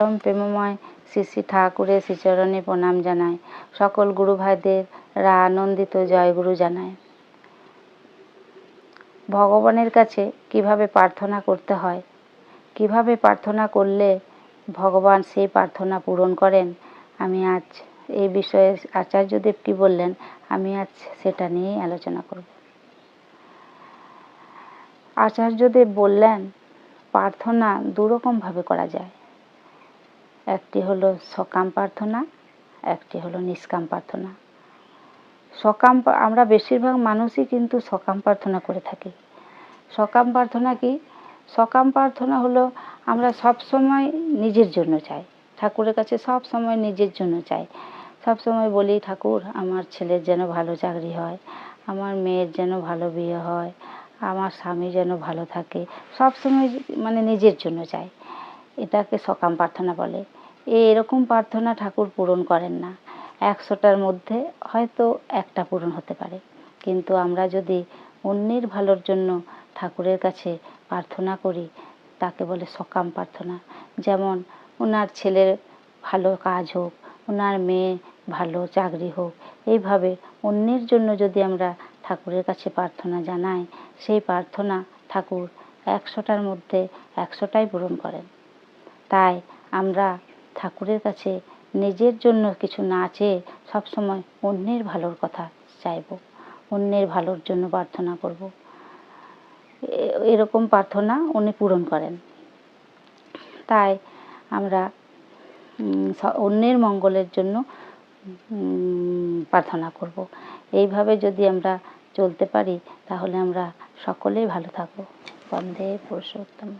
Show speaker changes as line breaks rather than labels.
পরম প্রেমময় শ্রী শ্রী ঠাকুরের শ্রীচরণে প্রণাম জানায়। সকল গুরু ভাইদের আনন্দিত জয়গুরু জানায়। ভগবানের কাছে কিভাবে প্রার্থনা করতে হয়, কিভাবে প্রার্থনা করলে ভগবান সেই প্রার্থনা পূরণ করেন, আমি আজ এই বিষয়ে আচার্যদেব কি বললেন, আমি আজ সেটা নিয়েই আলোচনা করব। আচার্যদেব বললেন প্রার্থনা দুরকমভাবে করা যায়। একটি হলো সকাম প্রার্থনা, একটি হলো নিষ্কাম প্রার্থনা। আমরা বেশিরভাগ মানুষই কিন্তু সকাম প্রার্থনা করে থাকি। সকাম প্রার্থনা কি? সকাম প্রার্থনা হলো আমরা সব সময় নিজের জন্য চাই, ঠাকুরের কাছে সব সময় নিজের জন্য চাই। সব সময় বলি, ঠাকুর আমার ছেলের যেন ভালো চাকরি হয়, আমার মেয়ের যেন ভালো বিয়ে হয়, আমার স্বামী যেন ভালো থাকে, সব সময় মানে নিজের জন্য চাই। এটাকে সকাম প্রার্থনা বলে। এরকম প্রার্থনা ঠাকুর পূরণ করেন না। 100টার মধ্যে হয়তো একটা পূরণ হতে পারে। কিন্তু আমরা যদি অন্যের ভালোর জন্য ঠাকুরের কাছে প্রার্থনা করি, তাকে বলে সকাম প্রার্থনা। যেমন ওনার ছেলের ভালো কাজ হোক, ওনার মেয়ে ভালো চাকরি হোক, এইভাবে অন্যের জন্য যদি আমরা ঠাকুরের কাছে প্রার্থনা জানাই, সেই প্রার্থনা ঠাকুর 100টার মধ্যে 100টাই পূরণ করেন। তাই আমরা ঠাকুরের কাছে নিজের জন্য কিছু না চেয়ে সবসময় অন্যের ভালোর কথা চাইব, অন্যের ভালোর জন্য প্রার্থনা করব। এরকম প্রার্থনা উনি পূরণ করেন। তাই আমরা অন্যের মঙ্গলের জন্য প্রার্থনা করব। এইভাবে যদি আমরা চলতে পারি, তাহলে আমরা সকলেই ভালো থাকব। বন্দে পুরুষোত্তম।